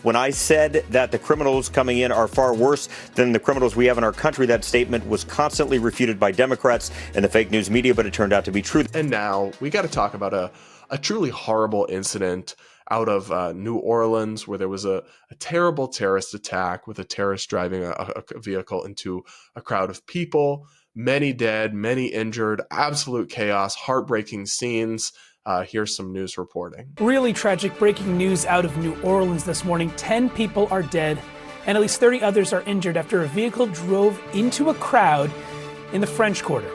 When I said that the criminals coming in are far worse than the criminals we have in our country, that statement was constantly refuted by Democrats and the fake news media, but it turned out to be true. And now we got to talk about a truly horrible incident out of New Orleans, where there was a terrible terrorist attack with a terrorist driving a vehicle into a crowd of people. Many dead, many injured, absolute chaos, heartbreaking scenes. Here's some news reporting. Really tragic breaking news out of New Orleans this morning. 10 people are dead and at least 30 others are injured after a vehicle drove into a crowd in the French Quarter.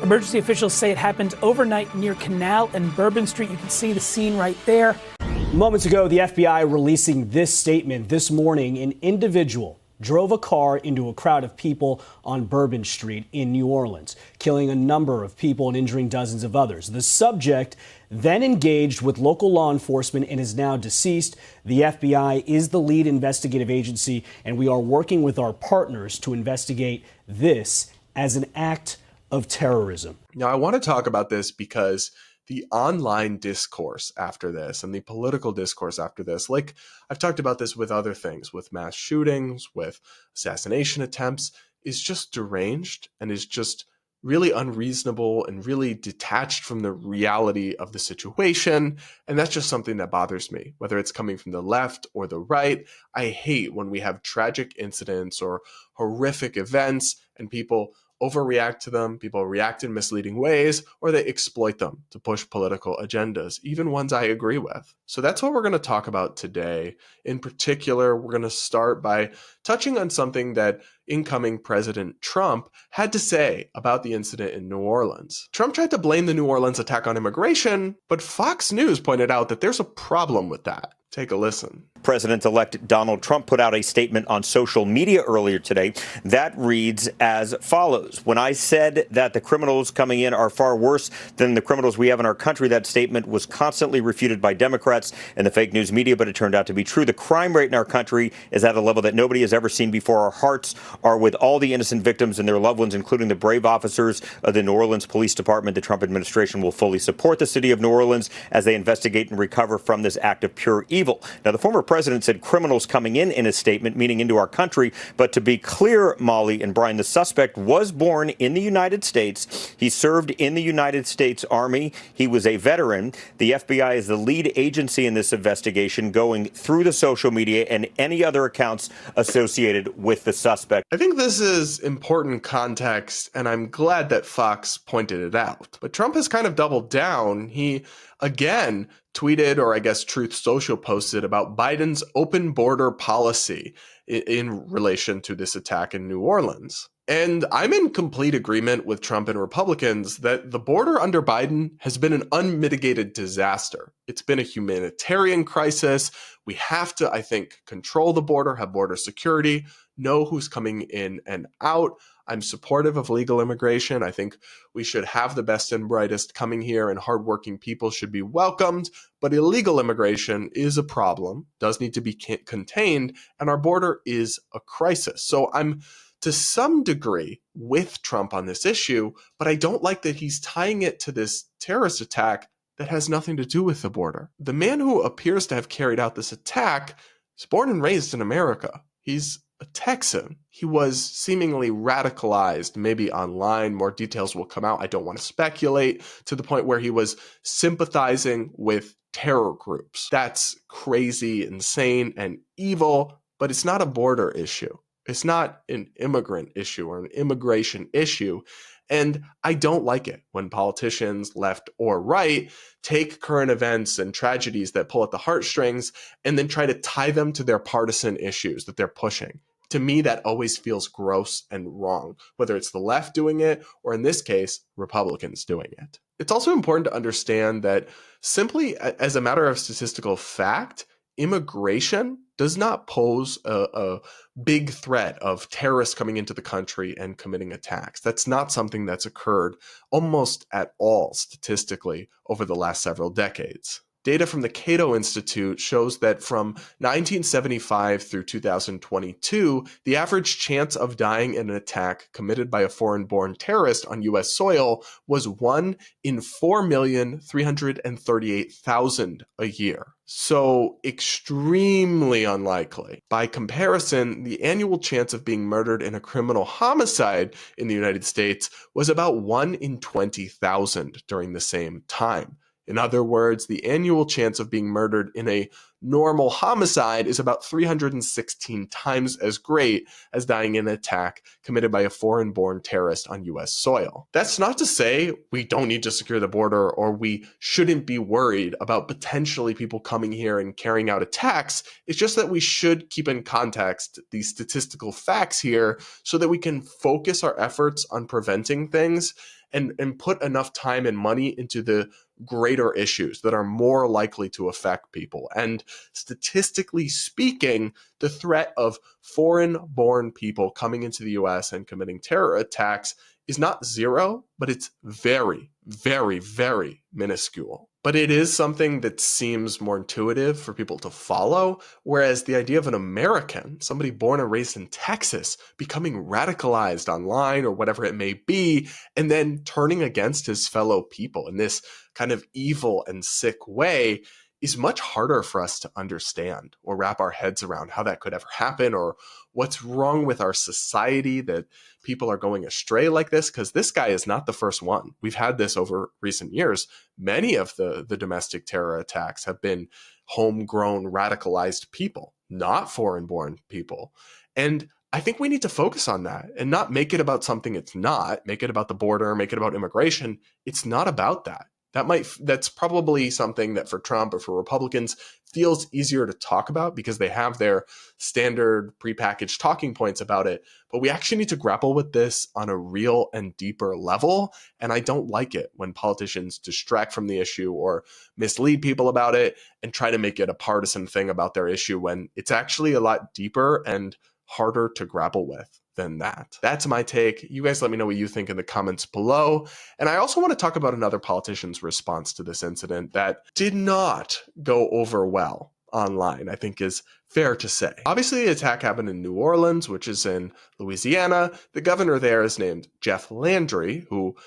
Emergency officials say it happened overnight near Canal and Bourbon Street. You can see the scene right there. Moments ago, the FBI releasing this statement. This morning, an individual drove a car into a crowd of people on Bourbon Street in New Orleans, killing a number of people and injuring dozens of others. The subject then engaged with local law enforcement and is now deceased. The FBI is the lead investigative agency, and we are working with our partners to investigate this as an act of terrorism. Now, I want to talk about this because the online discourse after this and the political discourse after this, like I've talked about this with other things, with mass shootings, with assassination attempts, is just deranged and is just really unreasonable and really detached from the reality of the situation. And that's just something that bothers me, whether it's coming from the left or the right. I hate when we have tragic incidents or horrific events and people overreact to them, people react in misleading ways, or they exploit them to push political agendas, even ones I agree with. So that's what we're going to talk about today. In particular, we're going to start by touching on something that incoming President Trump had to say about the incident in New Orleans. Trump tried to blame the New Orleans attack on immigration, but Fox News pointed out that there's a problem with that. Take a listen. President-elect Donald Trump put out a statement on social media earlier today that reads as follows. When I said that the criminals coming in are far worse than the criminals we have in our country, that statement was constantly refuted by Democrats and the fake news media, but it turned out to be true. The crime rate in our country is at a level that nobody has ever seen before. Our hearts are with all the innocent victims and their loved ones, including the brave officers of the New Orleans Police Department. The Trump administration will fully support the city of New Orleans as they investigate and recover from this act of pure evil. Now, the former president said criminals coming in a statement, meaning into our country. But to be clear, Molly and Brian, the suspect was born in the United States. He served in the United States Army. He was a veteran. The FBI is the lead agency in this investigation, going through the social media and any other accounts associated with the suspect. I think this is important context, and I'm glad that Fox pointed it out. But Trump has kind of doubled down. He, again, tweeted, or I guess Truth Social posted, about Biden's open border policy in relation to this attack in New Orleans. And I'm in complete agreement with Trump and Republicans that the border under Biden has been an unmitigated disaster. It's been a humanitarian crisis. We have to, I think, control the border, have border security, know who's coming in and out. I'm supportive of legal immigration. I think we should have the best and brightest coming here, and hardworking people should be welcomed. But illegal immigration is a problem, does need to be contained, and our border is a crisis. So I'm, to some degree, with Trump on this issue, but I don't like that he's tying it to this terrorist attack that has nothing to do with the border. The man who appears to have carried out this attack is born and raised in America. He's a Texan. He was seemingly radicalized, maybe online. More details will come out. I don't want to speculate, to the point where he was sympathizing with terror groups. That's crazy, insane, and evil, but it's not a border issue. It's not an immigrant issue or an immigration issue. And I don't like it when politicians, left or right, take current events and tragedies that pull at the heartstrings and then try to tie them to their partisan issues that they're pushing. To me, that always feels gross and wrong, whether it's the left doing it or, in this case, Republicans doing it. It's also important to understand that, simply as a matter of statistical fact, immigration does not pose a big threat of terrorists coming into the country and committing attacks. That's not something that's occurred almost at all statistically over the last several decades. Data from the Cato Institute shows that from 1975 through 2022, the average chance of dying in an attack committed by a foreign-born terrorist on U.S. soil was 1 in 4,338,000 a year. So extremely unlikely. By comparison, the annual chance of being murdered in a criminal homicide in the United States was about 1 in 20,000 during the same time. In other words, the annual chance of being murdered in a normal homicide is about 316 times as great as dying in an attack committed by a foreign-born terrorist on U.S. soil. That's not to say we don't need to secure the border or we shouldn't be worried about potentially people coming here and carrying out attacks. It's just that we should keep in context these statistical facts here so that we can focus our efforts on preventing things and put enough time and money into the greater issues that are more likely to affect people. And statistically speaking, the threat of foreign-born people coming into the US and committing terror attacks is not zero, but it's very, very, very minuscule. But it is something that seems more intuitive for people to follow, whereas the idea of an American, somebody born and raised in Texas, becoming radicalized online or whatever it may be, and then turning against his fellow people in this kind of evil and sick way is much harder for us to understand or wrap our heads around how that could ever happen or what's wrong with our society that people are going astray like this, because this guy is not the first one. We've had this over recent years. Many of the domestic terror attacks have been homegrown, radicalized people, not foreign-born people. And I think we need to focus on that and not make it about something it's not, make it about the border, make it about immigration. It's not about that. That's probably something that for Trump or for Republicans feels easier to talk about because they have their standard prepackaged talking points about it. But we actually need to grapple with this on a real and deeper level. And I don't like it when politicians distract from the issue or mislead people about it and try to make it a partisan thing about their issue when it's actually a lot deeper and harder to grapple with than that. That's my take. You guys let me know what you think in the comments below. And I also want to talk about another politician's response to this incident that did not go over well online, I think is fair to say. Obviously, the attack happened in New Orleans, which is in Louisiana. The governor there is named Jeff Landry, who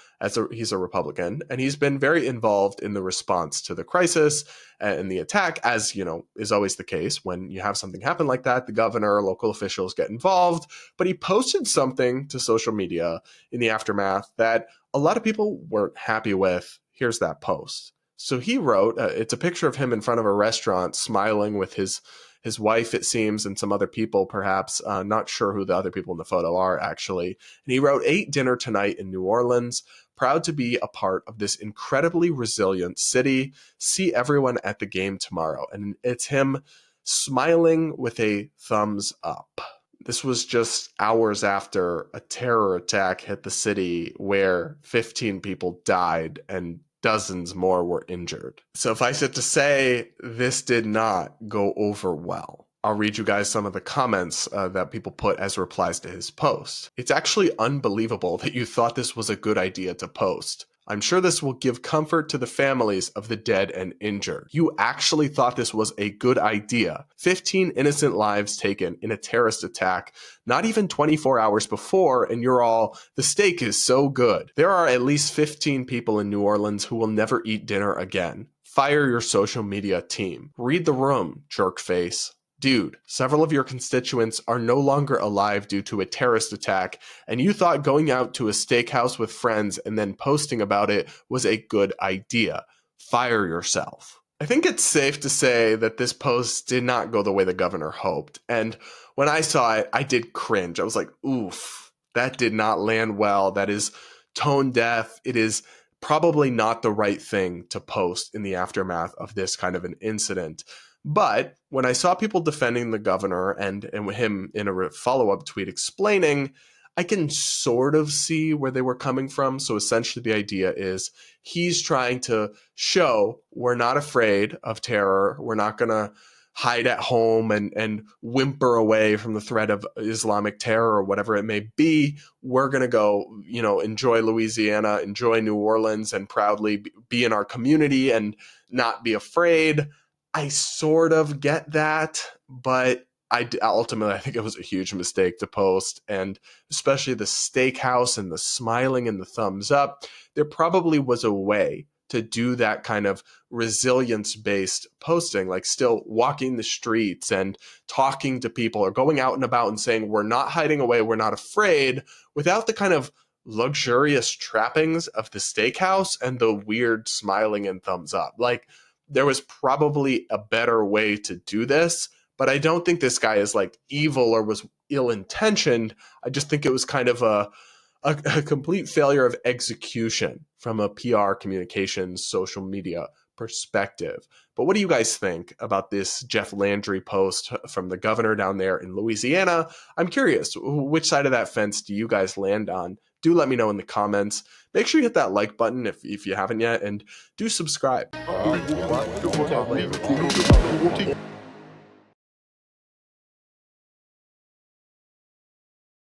he's a Republican, and he's been very involved in the response to the crisis and the attack, as is always the case. When you have something happen like that, the governor, local officials get involved. But he posted something to social media in the aftermath that a lot of people weren't happy with. Here's that post. So he wrote, it's a picture of him in front of a restaurant smiling with his wife, it seems, and some other people, perhaps. Not sure who the other people in the photo are, actually. And he wrote, "Ate dinner tonight in New Orleans. Proud to be a part of this incredibly resilient city. See everyone at the game tomorrow." And it's him smiling with a thumbs up. This was just hours after a terror attack hit the city where 15 people died and dozens more were injured. Suffice it to say, this did not go over well. I'll read you guys some of the comments that people put as replies to his post. "It's actually unbelievable that you thought this was a good idea to post. I'm sure this will give comfort to the families of the dead and injured. You actually thought this was a good idea. 15 innocent lives taken in a terrorist attack, not even 24 hours before, and you're all, the steak is so good. There are at least 15 people in New Orleans who will never eat dinner again. Fire your social media team. Read the room, jerk face. Dude, several of your constituents are no longer alive due to a terrorist attack, and you thought going out to a steakhouse with friends and then posting about it was a good idea. Fire yourself." I think it's safe to say that this post did not go the way the governor hoped. And when I saw it, I did cringe. I was like, oof, that did not land well. That is tone deaf. It is probably not the right thing to post in the aftermath of this kind of an incident. But when I saw people defending the governor and him in a follow-up tweet explaining, I can sort of see where they were coming from. So essentially the idea is he's trying to show we're not afraid of terror. We're not going to hide at home and whimper away from the threat of Islamic terror or whatever it may be. We're going to go, enjoy Louisiana, enjoy New Orleans, and proudly be in our community and not be afraid. I sort of get that, but ultimately, I think it was a huge mistake to post, and especially the steakhouse and the smiling and the thumbs up. There probably was a way to do that kind of resilience-based posting, like still walking the streets and talking to people or going out and about and saying, we're not hiding away, we're not afraid, without the kind of luxurious trappings of the steakhouse and the weird smiling and thumbs up. Like, there was probably a better way to do this, but I don't think this guy is like evil or was ill-intentioned. I just think it was kind of a complete failure of execution from a PR, communications, social media perspective. But what do you guys think about this Jeff Landry post from the governor down there in Louisiana? I'm curious, which side of that fence do you guys land on? Do let me know in the comments. Make sure you hit that like button if you haven't yet, and do subscribe.